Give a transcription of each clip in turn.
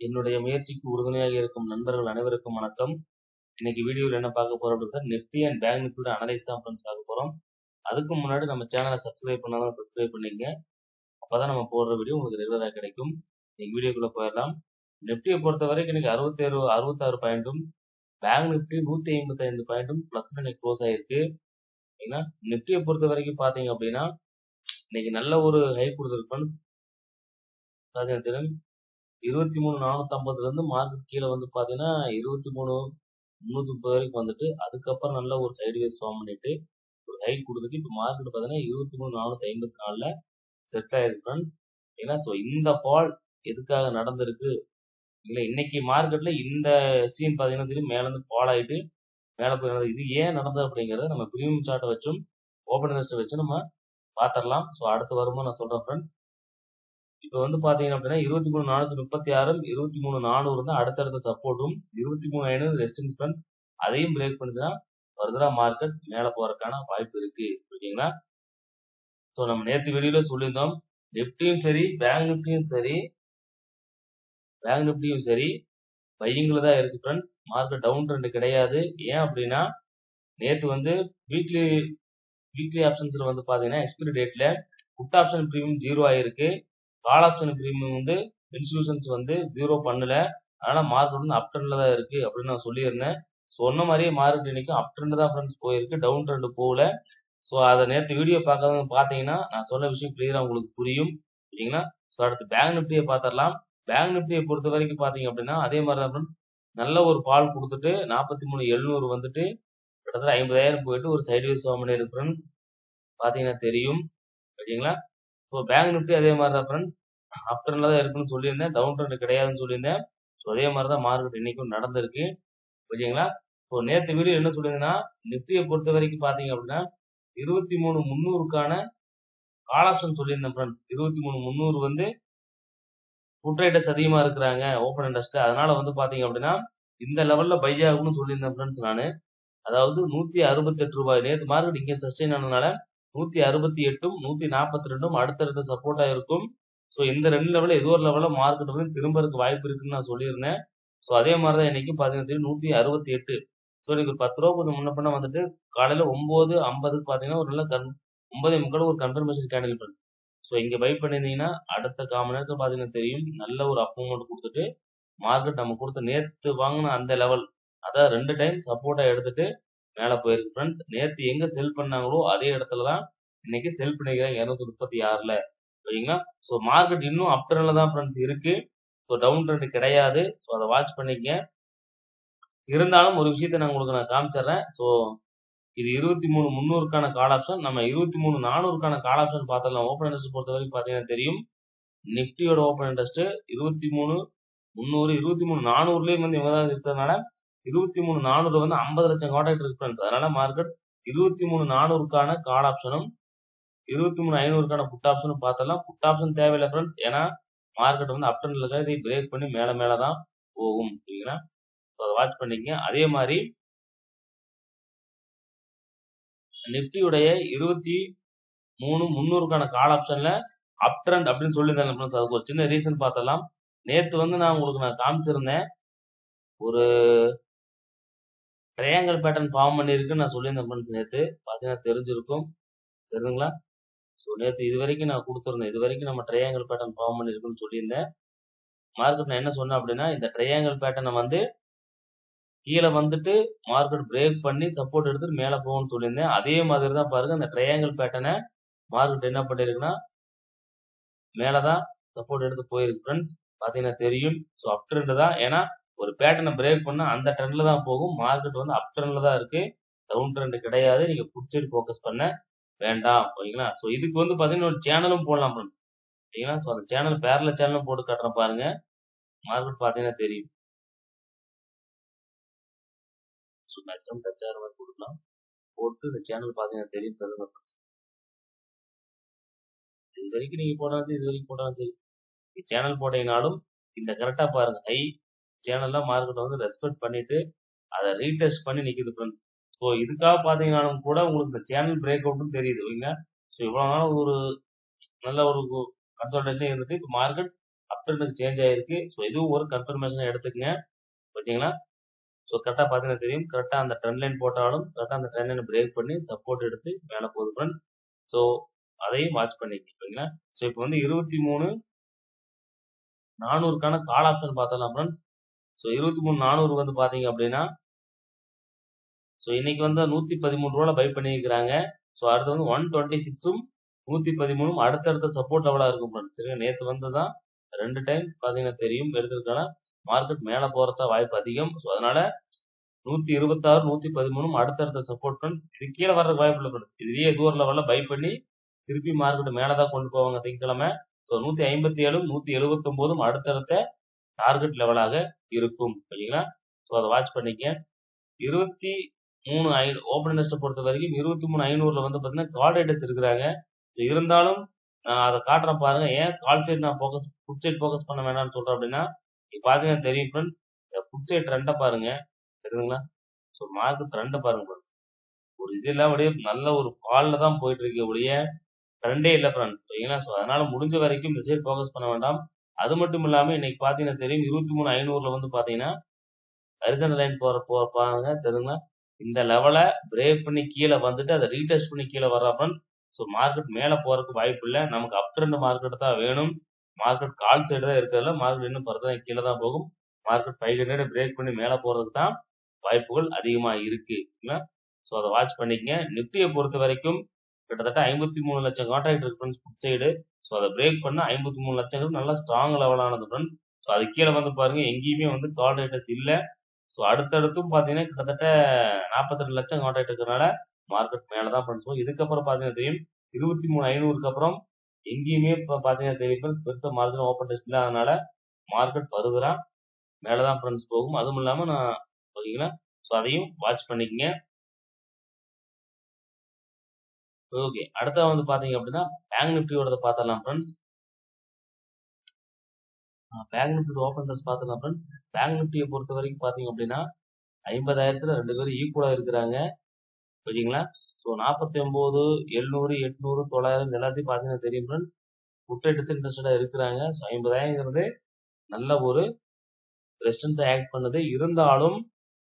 என்னுடைய முயற்சிக்கு உறுதுணையாக இருக்கும் நண்பர்கள் அனைவருக்கும் வணக்கம். இன்னைக்கு வீடியோவில் என்ன பார்க்க போறோம் அப்படின்னா, நிஃப்டி அண்ட் பேங்க் நிஃப்டியோட அனலைஸ் தான் ஃப்ரெண்ட்ஸ் பார்க்க போறோம். அதுக்கு முன்னாடி நம்ம சேனலை சப்ஸ்கிரைப் பண்ணாலும் சப்ஸ்கிரைப் பண்ணிங்க. அப்பதான் நம்ம போடுற வீடியோ உங்களுக்கு ரெகுலரா கிடைக்கும். இன்னைக்கு வீடியோக்குள்ள போயிடலாம். நிஃப்டியை பொறுத்த வரைக்கும் இன்னைக்கு 66 பாயிண்டும், பேங்க் நிஃப்டி 155 பாயிண்டும் பிளஸ் இன்னைக்கு க்ளோஸ் ஆயிருக்கு. ஏன்னா நிஃப்டியை பொறுத்த வரைக்கும் பாத்தீங்க அப்படின்னா இன்னைக்கு நல்ல ஒரு ஹை கொடுத்துருக்கு ஃப்ரெண்ட்ஸ். 23,450 இருந்து மார்க்கெட் கீழே வந்து பாத்தீங்கன்னா 23,330 வரைக்கும் வந்துட்டு அதுக்கப்புறம் நல்ல ஒரு சைடுவேஸ் ஃபார்ம் பண்ணிட்டு ஒரு ஹை கொடுத்துட்டு இப்போ மார்க்கெட் பாத்தீங்கன்னா 23,454ல செட் ஆயிருக்கு ஃப்ரெண்ட்ஸ். ஏன்னா இந்த ஃபால் எதுக்காக நடந்திருக்கு இல்ல, இன்னைக்கு மார்க்கெட்ல இந்த சீன் பாத்தீங்கன்னா தெரியும், மேல இருந்து ஃபால் ஆயிட்டு மேல போய் நடந்தது. இது ஏன் நடந்தது அப்படிங்கறத நம்ம பிரீமியம் சார்ட்டை வச்சும் ஓப்பன் இன்ட்ரெஸ்ட் வச்சு நம்ம பாத்திரலாம். அடுத்து வரும்போது நான் சொல்றேன் ஃப்ரெண்ட்ஸ். இப்போ வந்து பாத்தீங்க அப்படின்னா 23,436 23,400 தான் அடுத்தடுத்த சப்போர்ட்டும், 23,500 ரெசிஸ்டன்ஸ் ஃப்ரெண்ட்ஸ். அதையும் பிரேக் பண்ணுச்சுன்னா ஃபர்தரா மார்க்கெட் மேல போறதுக்கான வாய்ப்பு இருக்கு. ஓகேங்களா? நம்ம நேற்று வீடியோல சொல்லியிருந்தோம், நிப்டியும் சரி பேங்க் நிப்டியும் சரி பையிங்ல தான் இருக்கு ஃப்ரெண்ட்ஸ். மார்க்கெட் டவுன் ட்ரெண்ட் கிடையாது. ஏன் அப்படின்னா நேற்று வந்து வீக்லி ஆப்ஷன்ஸ்ல வந்து பாத்தீங்கன்னா எக்ஸ்பிரி டேட்ல புட் ஆப்ஷன் பிரீமியம் 0 ஆயிருக்கு, கால் ஆப்ஷன் பிரீமியம் வந்து இன்ஸ்டிடியூஷன்ஸ் வந்து 0 பண்ணல. அதனால மார்க்கெட் வந்து அப் ட்ரெண்ட்ல தான் இருக்கு அப்படின்னு நான் சொல்லியிருந்தேன். சொன்ன மாதிரியே மார்க்கெட் இன்னைக்கு அப் ட்ரெண்ட் தான் ஃப்ரெண்ட்ஸ் போயிருக்கு, டவுன் ட்ரெண்ட் போகல. அதை நேற்று வீடியோ பார்க்கறவங்க பாத்தீங்கன்னா நான் சொன்ன விஷயம் கிளியரா உங்களுக்கு புரியும். சரிங்களா? அடுத்து பேங்க் நிப்டியை பாத்திரலாம். பேங்க் நிப்டியை பொறுத்த வரைக்கும் பாத்தீங்க அப்படின்னா அதே மாதிரி தான் ஃப்ரெண்ட்ஸ். நல்ல ஒரு பால் கொடுத்துட்டு 43,700 வந்துட்டு கிட்டத்தட்ட 50,000 போயிட்டு ஒரு சைட்வேஸ் ஃபார்ம் பண்ணி இருக்கு ஃப்ரெண்ட்ஸ். பாத்தீங்கன்னா தெரியும். ஓகேங்களா? பேங்க் நிப்டி அதே மாதிரி தான் ஃப்ரெண்ட்ஸ், அப் ட்ரெண்ட்ல தான் இருக்குன்னு சொல்லியிருந்தேன், டவுன் ட்ரெண்ட் கிடையாதுன்னு சொல்லியிருந்தேன். அதே மாதிரி தான் மார்க்கெட் இன்னைக்கும் நடந்திருக்கு. ஓகேங்களா? நேற்று வீடியோ என்ன சொல்லியிருந்தேன்னா, நிப்டியை பொறுத்த வரைக்கும் பாத்தீங்க அப்படின்னா 23,300க்கான கால் ஆப்ஷன் சொல்லியிருந்தேன் ஃப்ரெண்ட்ஸ். 23,300 வந்து புட் ரைடர்ஸ் அதிகமா இருக்கிறாங்க ஓப்பன் இன்ட்ரெஸ்ட், அதனால வந்து பாத்தீங்க அப்படின்னா இந்த லெவல்ல பை ஆகும்னு சொல்லியிருந்தேன் ஃப்ரெண்ட்ஸ் நானு. அதாவது 168 ரூபாய் நேற்று மார்க்கெட் இங்க சஸ்டெயின் ஆனதுனால 168ம் 142ம் அடுத்தடுத்த சப்போர்ட்டா இருக்கும். இந்த ரெண்டு லெவல்ல ஏதோ ஒரு லெவல்ல மார்க்கெட் வந்து திரும்ப இருக்க வாய்ப்பு இருக்குன்னு நான் சொல்லியிருந்தேன். அதே மாதிரிதான் இன்னைக்கு பாத்தீங்கன்னா 168. இன்னைக்கு 10 ரூபா கொஞ்சம் முன்ன பின்ன வந்துட்டு காலையில 9:50க்கு பாத்தீங்கன்னா ஒரு நல்ல 9:45 ஒரு கன்ஃபர்மேஷன் கேண்டில் பண்ணுச்சு. இங்க பை பண்ணிருந்தீங்கன்னா அடுத்த 1/4 மணி நேரத்துல பாத்தீங்கன்னா தெரியும், நல்ல ஒரு அப் மூவ்மெண்ட் கொடுத்துட்டு மார்க்கெட் நம்ம கொடுத்த நேத்து வாங்கின அந்த லெவல், அதாவது 2 டைம் சப்போர்ட்டா எடுத்துட்டு மேல போயிருக்கு ஃப்ரெண்ட்ஸ். நேத்து எங்க செல் பண்ணாங்களோ அதே இடத்துல தான் இன்னைக்கு செல் பண்ணிக்கிறாங்க 236ல. ஓகேங்களா? மார்க்கெட் இன்னும் அப் ட்ரெண்ட்ல தான் ஃப்ரெண்ட்ஸ் இருக்கு. டவுன் ட்ரெண்ட் கிடையாது. அதை வாட்ச் பண்ணிக்கங்க. இருந்தாலும் ஒரு விஷயத்தை நான் உங்களுக்கு காமிச்சிடுறேன். இது 23,300க்கான கால் ஆப்ஷன். நம்ம 23,400க்கான கால் ஆப்ஷன் பார்த்தலாம். ஓப்பன் இன்ட்ரெஸ்ட் பொறுத்த வரைக்கும் பாத்தீங்கன்னா தெரியும், நிப்டியோட ஓப்பன் இன்ட்ரெஸ்ட் 23,300 23,400லயும் வந்து இவங்க தான் இருக்கிறதுனால 23,400 வந்து 50 லட்சம் கான்ட்ராக்ட் இருக்கு ஃப்ரெண்ட்ஸ். அதனால மார்க்கெட் 23,400க்கான கால் ஆப்ஷனும் 23,500க்கான புட் ஆப்ஷனும் பார்த்தலாம். புட் ஆப்ஷன் தேவையில்லை ஃப்ரெண்ட்ஸ், ஏன்னா மார்க்கெட் வந்து அப் ட்ரெண்ட்ல இருக்க இதை பிரேக் பண்ணி மேல தான் போகும். சரிங்களா? அதை வாட்ச் பண்ணிக்கங்க. அதே மாதிரி நிப்டியுடைய 23,300க்கான கால் ஆப்ஷன்ல அப் ட்ரெண்ட் அப்படின்னு சொல்லியிருந்தாங்க ஃப்ரெண்ட்ஸ். அதுக்கு ஒரு சின்ன ரீசன் பார்த்தலாம். நேத்து வந்து நான் உங்களுக்கு காமிச்சிருந்தேன், ஒரு ட்ரையாங்கிள் பேட்டர்ன் ஃபார்ம் பண்ணிருக்குன்னு நான் சொல்லியிருந்தேன் ஃப்ரெண்ட்ஸ். நேத்து பாத்தீங்கன்னா தெரிஞ்சிருக்கும், தெரியுதுங்களா? நேத்து இது வரைக்கும் நான் கொடுத்துருந்தேன், இது வரைக்கும் நம்ம ட்ரையாங்கிள் பேட்டர்ன் ஃபார்ம் பண்ணிருக்குன்னு சொல்லியிருந்தேன். மார்க்கெட் நான் என்ன சொன்னேன் அப்படின்னா, இந்த ட்ரையாங்கிள் பேட்டர்னை வந்து கீழே வந்துட்டு மார்க்கெட் பிரேக் பண்ணி சப்போர்ட் எடுத்துட்டு மேல போகும்னு சொல்லியிருந்தேன். அதே மாதிரி தான் பாருங்க, இந்த ட்ரையாங்கிள் பேட்டர்னை மார்க்கெட் என்ன பண்ணிருக்குன்னா மேலதான் சப்போர்ட் எடுத்து போயிருக்கு ஃப்ரெண்ட்ஸ். பாத்தீங்கன்னா தெரியும். அப் ட்ரெண்ட் தான். ஏன்னா ஒரு பேட்டர்னை பிரேக் பண்ணா அந்த ட்ரெண்ட்ல தான் போகும். மார்க்கெட் வந்து அப் ட்ரெண்ட்ல தான் இருக்கு, டவுன் ட்ரெண்ட் கிடையாது. நீங்க புட் சைடு ஃபோக்கஸ் பண்ண வேண்டாம். ஓகேங்களா? இதுக்கு வந்து பாத்தீங்கன்னா ஒரு சேனலும் போடலாம் ஃப்ரெண்ட்ஸ். ஓகேங்களா? அந்த சேனல் பேரல சேனலும் போட்டு காட்டுறேன் பாருங்க. மார்க்கெட் பாத்தீங்கன்னா தெரியும். மேக்ஸிமம் டச் ஆகிற மாதிரி கொடுக்கலாம். போட்டு இந்த சேனல் பாத்தீங்கன்னா தெரியும். இது வரைக்கும் நீங்க போடாது, இது வரைக்கும் போடாது சரி, சேனல் போட்டீங்கனாலும் இந்த கரெக்டா பாருங்க, ஹை சேனல்லாம் மார்க்கெட் வந்து ரெஸ்பெக்ட் பண்ணிட்டு அதை ரீடெஸ்ட் பண்ணி நிக்குது ஃப்ரெண்ட்ஸ். இதுக்காக பாத்தீங்கன்னாலும் கூட உங்களுக்கு இந்த சேனல் பிரேக் அவுட்டும் தெரியுது. ஓகேங்களா? இவ்வளவு நாள் ஒரு நல்ல ஒரு கன்சல்டேஷன் இருந்துட்டு இப்போ மார்க்கெட் அப் ட்ரெண்டுக்கு சேஞ்ச் ஆயிருக்கு. ஸோ இதுவும் ஒரு கன்ஃபர்மேஷனா எடுத்துக்கங்க. ஓகேங்களா? ஸோ கரெக்டா பார்த்தீங்கன்னா தெரியும். கரெக்டா அந்த ட்ரெண்ட் லைன் போட்டாலும் கரெக்டா அந்த ட்ரெண்ட் லைனை பிரேக் பண்ணி சப்போர்ட் எடுத்து மேல போகுது ஃப்ரெண்ட்ஸ். ஸோ அதையும் வாட்ச் பண்ணிக்கங்க. ஓகேங்களா? ஸோ இப்போ வந்து 23,400க்கான கால் ஆப்ஷன் பார்த்தலாம் ஃப்ரெண்ட்ஸ். ஸோ 23,400 வந்து பார்த்தீங்க அப்படின்னா, ஸோ இன்னைக்கு வந்து 113 ரூபால பை பண்ணியிருக்கிறாங்க. ஸோ அடுத்து வந்து 126ம் 113ம் அடுத்தடுத்த சப்போர்ட் லெவலா இருக்கும் ஃப்ரெண்ட்ஸ். சரியா? நேற்று வந்து தான் 2 டைம் பார்த்தீங்கன்னா தெரியும் எடுத்திருக்கான மார்க்கெட் மேல போறதா வாய்ப்பு அதிகம். ஸோ அதனால 126, 113ம் அடுத்தடுத்த சப்போர்ட் ஃப்ரெண்ட்ஸ். இது கீழே வர்றதுக்கு வாய்ப்பு இல்லை ஃப்ரெண்ட்ஸ். இதுலயே ஏதோ ஒரு லெவல்ல பை பண்ணி திருப்பி மார்க்கெட் மேலதான் கொண்டு போவாங்க திங்கட்கிழமை. ஸோ 157ம் 179ம் அடுத்தடுத்த டார்கெட் லெவலாக இருக்கும். ஓகேங்களா? ஸோ அதை வாட்ச் பண்ணிக்க. 23,500 ஓப்பன் இன்ட்ரெஸ்ட்டை பொறுத்த வரைக்கும் 23,500ல வந்து பார்த்தீங்கன்னா கால் ரைடர்ஸ் இருக்கிறாங்க. இருந்தாலும் நான் அதை காட்டுறேன் பாருங்க. ஏன் கால் சைடு நான் புட் சைடு ஃபோக்கஸ் பண்ண வேணாம்னு சொல்றேன் அப்படின்னா, இப்போ பார்த்தீங்கன்னா தெரியும் ஃப்ரெண்ட்ஸ். புட் சைடு ட்ரெண்டை பாருங்க. தெரியுதுங்களா? ஸோ மார்க்கெட் ட்ரெண்டை பாருங்க ஃப்ரெண்ட்ஸ். ஒரு இது எல்லாம் அப்படியே நல்ல ஒரு ஃபால்ல தான் போயிட்டு இருக்கு ஒழிய ட்ரெண்டே இல்லை ஃப்ரெண்ட்ஸ். ஓகேங்களா? ஸோ அதனால முடிஞ்ச வரைக்கும் இந்த சைடு ஃபோக்கஸ் பண்ண வேண்டாம். அது மட்டும் இல்லாம இன்னைக்கு பார்த்தீங்கன்னா தெரியும் 23,500ல வந்து பார்த்தீங்கன்னா ஹரிசாண்டல் லைன் பாருங்க. தெரியுங்களா? இந்த லெவலை பிரேக் பண்ணி கீழே வந்துட்டு அதை ரீடெஸ்ட் பண்ணி கீழே வர்றா ஃப்ரெண்ட்ஸ். ஸோ மார்க்கெட் மேலே போறதுக்கு வாய்ப்பு இல்லை. நமக்கு அப் ட்ரெண்ட் மார்க்கெட் தான் வேணும். மார்க்கெட் கால் சைடு தான் இருக்கிறதுல மார்க்கெட் இன்னும் ஃபர்தரா கீழே தான் போகும். மார்க்கெட் 500 பிரேக் பண்ணி மேலே போறதுக்கு தான் வாய்ப்புகள் அதிகமா இருக்கு. ஸோ அதை வாட்ச் பண்ணிக்கங்க. நிப்டியை பொறுத்த வரைக்கும் கிட்டத்தட்ட 53 லட்சம் கான்ட்ராக்ட் இருக்கு ஃப்ரெண்ட்ஸ் புட் சைடு. ஸோ அதை பிரேக் பண்ண 53 லட்சம் நல்லா ஸ்ட்ராங் லெவலானது ஃப்ரெண்ட்ஸ். ஸோ அது கீழே வந்து பாருங்க எங்கேயுமே வந்து கால் ரேட்டர்ஸ் இல்லை. ஸோ அடுத்தடுத்தும் பார்த்தீங்கன்னா கிட்டத்தட்ட 42 லட்சம் கான்ட்ராக்ட் இருக்கிறனால மார்க்கெட் மேலே தான் ஃப்ரெண்ட்ஸ். இதுக்கப்புறம் பார்த்தீங்கன்னா தெரியும் 23,500க்கு அப்புறம் எங்கேயுமே இப்போ பார்த்தீங்கன்னா தெரியும் ஃப்ரெண்ட்ஸ் பெருசாக மார்ஜின் ஓப்பன் டெஸ்ட் இல்லாதனால மார்க்கெட் பருகுறா மேலே தான் ஃப்ரெண்ட்ஸ் போகும். அதுவும் இல்லாமல் நான் ஓகேங்களா? ஸோ அதையும் வாட்ச் பண்ணிக்கங்க. ஓகே, அடுத்த வந்து பாத்தீங்க அப்படின்னா பேங்க் நிப்டியோட பார்த்தலாம் friends. Bank Nifty open test பார்த்தலாம் ஃப்ரெண்ட்ஸ். பேங்க் நிப்டியை பொறுத்த வரைக்கும் பாத்தீங்க அப்படின்னா 50,000த்துல 2 பேரும் ஈக்குவலா இருக்கிறாங்க. ஓகேங்களா? ஸோ 49, 700, 800, 900 எல்லாத்தையும் பார்த்தீங்கன்னா தெரியும் ஃப்ரெண்ட்ஸ். புட் எடுத்து இன்ட்ரெஸ்டடா இருக்கிறாங்க. ஸோ 50,000ங்கிறது நல்ல ஒரு ரெசிஸ்டன்ஸ் ஆக்ட் பண்ணுது. இருந்தாலும்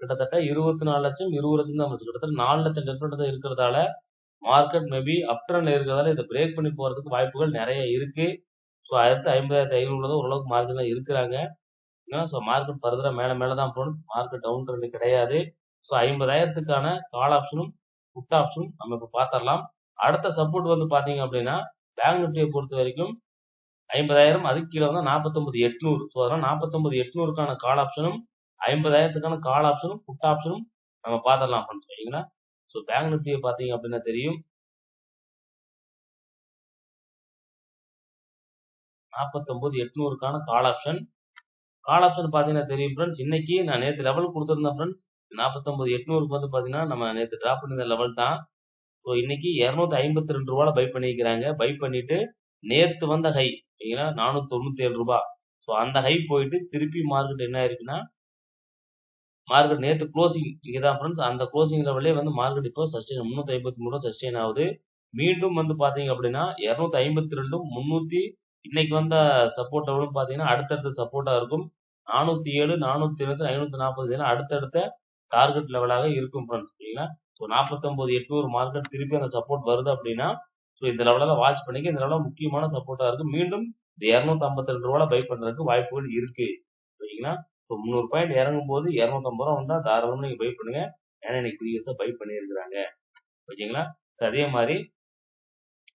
கிட்டத்தட்ட 24 லட்சம் 20 லட்சம் தான் வந்துச்சு. கிட்டத்தட்ட 4 லட்சம் டிஃபரெண்ட் தான் இருக்கிறதால மார்க்கெட் மேபி அப் ட்ரெண்ட்ல இருக்கிறதால இதை பிரேக் பண்ணி போறதுக்கு வாய்ப்புகள் நிறைய இருக்கு. ஸோ அடுத்து 50,500 தான் ஓரளவுக்கு மார்ஜினா இருக்கிறாங்க. ஸோ மார்க்கெட் ஃபர்தரா மேல தான் போகணும். மார்க்கெட் டவுன் ட்ரெண்ட் கிடையாது. ஸோ 50,000த்துக்கான கால் ஆப்ஷனும் புட் ஆப்ஷனும் நம்ம இப்போ பார்த்துடலாம். அடுத்த சப்போர்ட் வந்து பாத்தீங்க அப்படின்னா பேங்க் நிப்டியை பொறுத்த வரைக்கும் 50,000 அதுக்கு கீழே வந்து 49,800. ஸோ அதனால 49,800க்கான கால் ஆப்ஷனும் 50,000த்துக்கான கால் ஆப்ஷனும் புட் ஆப்ஷனும் நம்ம பார்த்துடலாம் ஃப்ரெண்ட்ஸ். ஓகேங்களா? ஸோ பேங்க் நிப்டியை பார்த்தீங்க அப்படின்னா தெரியும் 49,800க்கான கால் ஆப்ஷன். கால் ஆப்ஷன் பார்த்தீங்கன்னா தெரியும் ஃப்ரெண்ட்ஸ். இன்னைக்கு நான் நேற்று லெவல் கொடுத்துருந்தேன் ஃப்ரெண்ட்ஸ். 49,800க்கு வந்து பார்த்தீங்கன்னா நம்ம நேற்று டிராப் பண்ணியிருந்த லெவல் தான். ஸோ இன்னைக்கு 252 ரூபால பை பண்ணிக்கிறாங்க. பை பண்ணிட்டு நேற்று வந்த ஹை ஓகேங்களா 497 ரூபாய். ஸோ அந்த ஹை போயிட்டு திருப்பி மார்க்கெட் என்ன ஆயிருக்குன்னா மார்க்கெட் நேற்று க்ளோசிங் இங்கே தான் ஃப்ரெண்ட்ஸ். அந்த க்ளோசிங் லெவலே வந்து மார்க்கெட் இப்போ சஸ்டெயின் 353 சஸ்டெயின் ஆகுது. மீண்டும் வந்து பார்த்தீங்க அப்படின்னா 252 300 இன்னைக்கு வந்த சப்போர்ட் லெவலும் பார்த்தீங்கன்னா அடுத்தடுத்த சப்போர்ட்டா இருக்கும். 407, 470, 540 அடுத்தடுத்த டார்கெட் லெவலாக இருக்கும் ஃப்ரெண்ட்ஸ். ஓகேங்களா? ஸோ 49,800 மார்க்கெட் திருப்பி அந்த சப்போர்ட் வருது அப்படின்னா ஸோ இந்த லெவலில் வாட்ச் பண்ணிக்க. இந்த லெவலில் முக்கியமான சப்போர்ட்டா இருக்கு. மீண்டும் இந்த 252 ரூபாய் பை பண்றதுக்கு வாய்ப்புகள் இருக்கு. ஓகேங்களா? ஸோ 300 பாயிண்ட் இறங்கும் போது 250 ரூபா வந்தா தாராளமாக நீங்க பை பண்ணுங்க. ஏன்னா இன்னைக்கு ப்ரீவியஸா பை பண்ணியிருக்கிறாங்க. ஓகேங்களா? அதே மாதிரி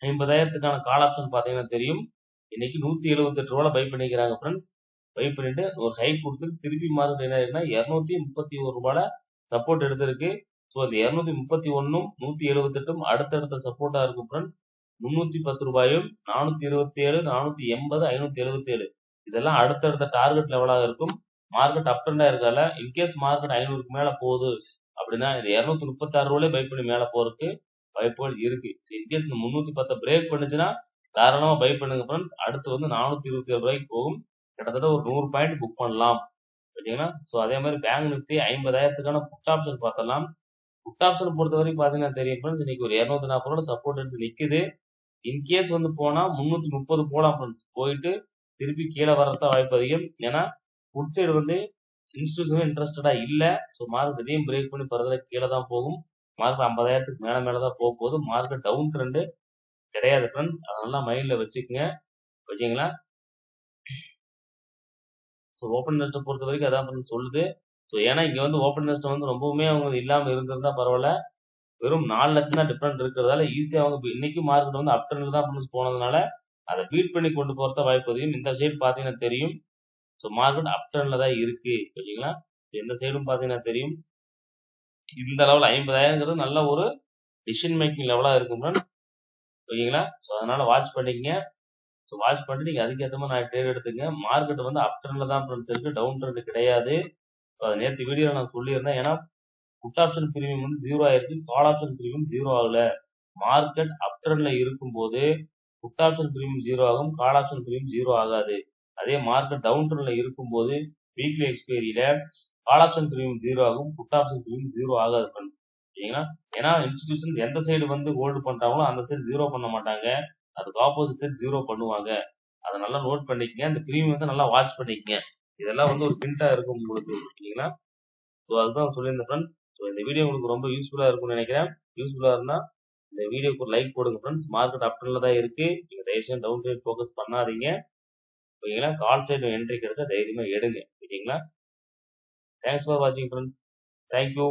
50,000த்துக்கான கால் ஆப்ஷன் பார்த்தீங்கன்னா தெரியும் இன்னைக்கு 178 ரூபால பை பண்ணிக்கிறாங்க ஃப்ரெண்ட்ஸ். பை பண்ணிட்டு ஒரு ஹை கொடுத்து திருப்பி மார்க்கெட் என்ன ஆயிருக்குன்னா 231 ரூபால சப்போர்ட் எடுத்திருக்கு. ஸோ அந்த 231ம் 178ம் அடுத்தடுத்த சப்போர்ட்டா இருக்கும் ஃப்ரெண்ட்ஸ். 310 ரூபாயும் 427, 480, 577 இதெல்லாம் அடுத்தடுத்த டார்கெட் லெவலாக இருக்கும். மார்க்கெட் அப் ட்ரெண்டா இருக்கால இன்கேஸ் மார்க்கெட் 500க்கு மேல போகுது அப்படின்னா இந்த 236 ரூபாயிலே பை பண்ணி மேல போறதுக்கு வாய்ப்புகள் இருக்கு. இன்கேஸ் இந்த 310 பிரேக் பண்ணுச்சுன்னா தாராளமா பை பண்ணுங்க ஃப்ரெண்ட்ஸ். அடுத்து வந்து 427 ரூபாய்க்கு போகும். கிட்டத்தட்ட ஒரு 100 பாயிண்ட் புக் பண்ணலாம். ஓகேங்களா? ஸோ அதே மாதிரி பேங்க் நிப்டி 50,000த்துக்கான புட் ஆப்ஷன் பார்த்தலாம். புட் ஆப்ஷன் பொறுத்த வரைக்கும் பார்த்தீங்கன்னா தெரியும் ஃப்ரெண்ட்ஸ். இன்னைக்கு ஒரு 240 ரூபாய் சப்போர்ட் எடுத்து நிக்குது. இன்கேஸ் வந்து போனா 330 போலாம் ஃப்ரெண்ட்ஸ். போயிட்டு திருப்பி கீழே வரதான் வாய்ப்பு அதிகம். ஏன்னா ஃபுட் சைடு வந்து இன்ஸ்டியூஷனும் இன்ட்ரெஸ்டடா இல்ல. ஸோ மார்க்கெட் இதையும் பிரேக் பண்ணி ஃபர்தரா கீழே தான் போகும். மார்க்கெட் 50,000க்கு மேல தான் போக போகுது. மார்க்கெட் டவுன் ட்ரெண்ட் கிடையாது ஃப்ரெண்ட்ஸ். அதெல்லாம் மைண்ட்ல வச்சுக்கோங்க. ஓகேங்களா? ஸோ ஓப்பன் இன்ட்ரெஸ்ட்டை பொறுத்த வரைக்கும் அதான் ஃப்ரெண்ட்ஸ் சொல்லுது. ஸோ ஏன்னா இங்க வந்து ஓப்பன் இன்ட்ரெஸ்ட் வந்து ரொம்பவுமே அவங்க இல்லாம இருந்திருந்தா பரவாயில்ல. வெறும் 4 லட்சம் தான் டிஃபரெண்ட் இருக்கிறதால ஈஸியா அவங்க இன்னைக்கு மார்க்கெட் வந்து அப் ட்ரெண்ட்ல தான் ஃப்ரெண்ட்ஸ் போனதுனால அதை பீட் பண்ணி கொண்டு போறத வாய்ப்பு அதிகம். இந்த சைடு பாத்தீங்கன்னா தெரியும். ஸோ மார்க்கெட் அப் ட்ரெண்ட்ல தான் இருக்கு. ஓகேங்களா? எந்த சைடும் பாத்தீங்கன்னா தெரியும். இந்த லெவல் 50,000ங்கிறது நல்ல ஒரு டிசிஷன் மேக்கிங் லெவலா இருக்கும் ஃப்ரெண்ட்ஸ். ஓகேங்களா? ஸோ அதனால வாட்ச் பண்ணிக்கங்க. ஸோ வாட்ச் பண்ணிட்டு நீங்க அதுக்கேற்ற மாதிரி நான் ட்ரேட் எடுத்துங்க. மார்க்கெட் வந்து அப் ட்ரெண்ட்ல தான் ஃப்ரெண்ட்ஸ் இருக்கு. டவுன் ட்ரெண்ட் கிடையாது. நேற்று வீடியோல நான் சொல்லியிருந்தேன். ஏன்னா புட் ஆப்ஷன் பிரீமியம் வந்து 0 ஆயிருக்கு. கால் ஆப்ஷன் பிரீமியம் 0 ஆகல. மார்க்கெட் அப் ட்ரெண்ட்ல இருக்கும்போது புட் ஆப்ஷன் பிரீமியம் 0 ஆகும். கால் ஆப்ஷன் பிரீமியம் 0 ஆகாது. அதே மார்க்கெட் டவுன் ட்ரெண்ட்ல இருக்கும்போது வீக்லி எக்ஸ்பைரியில கால் ஆப்ஷன் பிரீமியம் 0 ஆகும். புட் ஆப்ஷன் பிரீமியம் 0 ஆகாது ஃப்ரெண்ட்ஸ். சரிங்களா? ஏன்னா இன்ஸ்டிடியூஷன் எந்த சைடு வந்து ஹோல்டு பண்றாங்களோ அந்த சைடு 0 பண்ண மாட்டாங்க. அதுக்கு ஆப்போசிட் சைடு 0 பண்ணுவாங்க. அதை நல்லா நோட் பண்ணிக்கங்க. அந்த பிரீமியம் வந்து நல்லா வாட்ச் பண்ணிக்கங்க. இதெல்லாம் வந்து ஒரு பிண்டா இருக்கும் உங்களுக்கு. ஓகேங்களா? ஸோ அதுதான் சொல்லியிருந்தேன் ஃப்ரெண்ட்ஸ். ஸோ இந்த வீடியோ உங்களுக்கு ரொம்ப யூஸ்ஃபுல்லா இருக்கும்னு நினைக்கிறேன். யூஸ்ஃபுல்லா இருந்தா இந்த வீடியோக்கு ஒரு லைக் போடுங்க ஃப்ரெண்ட்ஸ். மார்க்கெட் அப் ட்ரெண்ட்ல தான் இருக்கு. நீங்க தயவு செய்து டவுன் ட்ரெண்ட் ஃபோக்கஸ் பண்ணாதீங்க. ஓகேங்களா? கால் சைடு என்ட்ரி கிடைச்சா தைரியமா எடுங்க. ஓகேங்களா? தேங்க்ஸ் ஃபார் வாட்சிங் ஃப்ரெண்ட்ஸ். தேங்க்யூ.